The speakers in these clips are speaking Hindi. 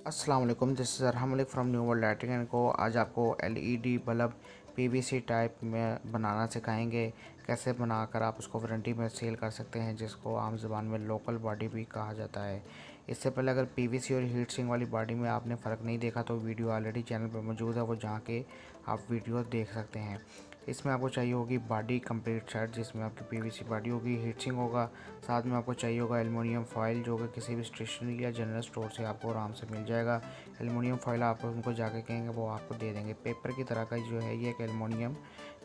अस्सलाम वालेकुम, this is Arham Malik from new world lighting and co. आज आपको एलईडी बल्ब पीवीसी टाइप में बनाना सिखाएंगे। कैसे बनाकर आप उसको वारंटी में सेल कर सकते हैं, जिसको आम ज़बान में लोकल बॉडी भी कहा जाता है। इससे पहले अगर पीवीसी और हीट सिंक वाली बॉडी में आपने फ़र्क नहीं देखा तो वीडियो ऑलरेडी चैनल पर मौजूद है, वो जाके आप वीडियो देख सकते हैं। इसमें आपको चाहिए होगी बॉडी कंप्लीट सेट, जिसमें आपकी पीवीसी बॉडी होगी, हीट सिंक होगा, साथ में आपको चाहिए होगा एलुमिनियम फॉइल, जो कि किसी भी स्टेशनरी या जनरल स्टोर से आपको आराम से मिल जाएगा। एलुमिनियम फॉइल आप उनको जाके कहेंगे वो आपको दे देंगे। पेपर की तरह का जो है ये एक एलुमिनियम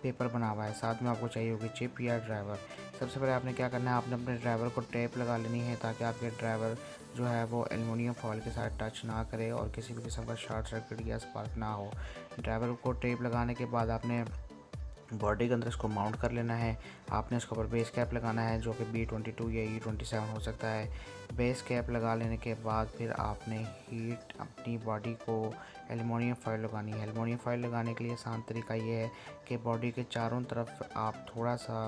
पेपर बना हुआ है। साथ में आपको चाहिए होगी चिप या ड्राइवर। सबसे पहले आपने क्या करना है, आपने अपने ड्राइवर को टेप लगा लेनी है ताकि आपके ड्राइवर जो है वो एलुमिनियम फॉइल के साथ टच ना करे और किसी भी किस्म का शॉर्ट सर्किट या स्पार्क ना हो। ड्राइवर को टेप लगाने के बाद आपने बॉडी के अंदर इसको माउंट कर लेना है। आपने इसके ऊपर बेस कैप लगाना है, जो कि B22 या E27 हो सकता है। बेस कैप लगा लेने के बाद फिर आपने हीट अपनी बॉडी को एलुमिनियम फॉइल लगानी है। एलुमिनियम फॉइल लगाने के लिए आसान तरीका ये है कि बॉडी के चारों तरफ आप थोड़ा सा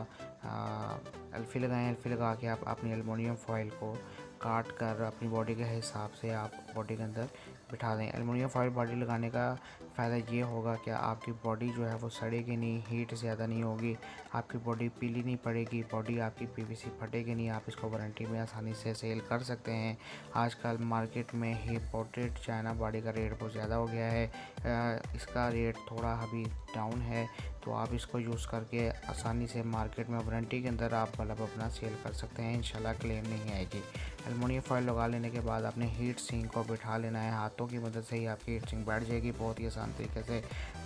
एल्फी लगाएं। एल्फी लगा के आप अपनी एलुमिनियम फॉइल को काट कर अपनी बॉडी के हिसाब से आप बॉडी के अंदर बिठा दें। एलुमिनियम फॉइल बॉडी लगाने का फ़ायदा ये होगा कि आपकी बॉडी जो है वो सड़ेगी नहीं, हीट ज़्यादा नहीं होगी, आपकी बॉडी पीली नहीं पड़ेगी, बॉडी आपकी पीवीसी फटेगी नहीं। आप इसको वारंटी में आसानी से सेल कर सकते हैं। आजकल मार्केट में इंपोर्टेड चाइना बॉडी का रेट बहुत ज़्यादा हो गया है। इसका रेट थोड़ा अभी डाउन है, तो आप इसको यूज़ करके आसानी से मार्केट में वारंटी के अंदर आप बल्ब अपना सेल कर सकते हैं। इंशाल्लाह क्लेम नहीं आएगी। एलुमिनियम फॉइल लगा लेने के बाद आपने हीट सिंक को बिठा लेना है। हाथों की मदद से ही आपकी हीट सिंक बैठ जाएगी बहुत ही आसान तरीके से।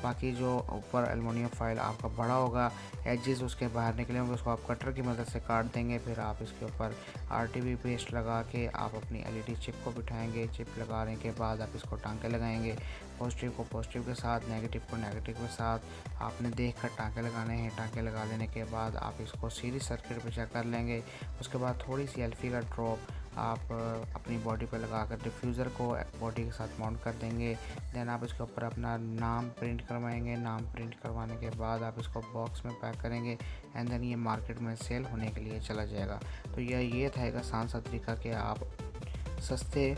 बाकी जो ऊपर एलुमिनियम फॉइल आपका बड़ा होगा, एजेस उसके बाहर निकले होंगे, उसको आप कटर की मदद से काट देंगे। फिर आप इसके ऊपर आरटीबी पेस्ट लगा के आप अपनी एलईडी चिप को बिठाएंगे। चिप लगाने के बाद आप इसको टांके लगाएंगे। पॉजिटिव को पॉजिटिव के साथ, नेगेटिव को नेगेटिव के साथ आपने देख कर टांके लगाने हैं। टांके लगा लेने के बाद आप इसको सीरीज सर्किट पे चेक कर लेंगे। उसके बाद थोड़ी सी एल्फी का ड्रॉप आप अपनी बॉडी पर लगाकर डिफ्यूज़र को बॉडी के साथ माउंट कर देंगे। देन आप इसके ऊपर अपना नाम प्रिंट करवाएंगे। नाम प्रिंट करवाने के बाद आप इसको बॉक्स में पैक करेंगे एंड देन ये मार्केट में सेल होने के लिए चला जाएगा। तो ये था एक आसान सा तरीका कि आप सस्ते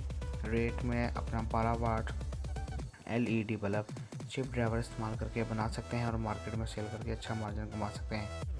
रेट में अपना 12 वाट एलईडी बल्ब चिप ड्राइवर इस्तेमाल करके बना सकते हैं और मार्केट में सेल करके अच्छा मार्जिन कमा सकते हैं।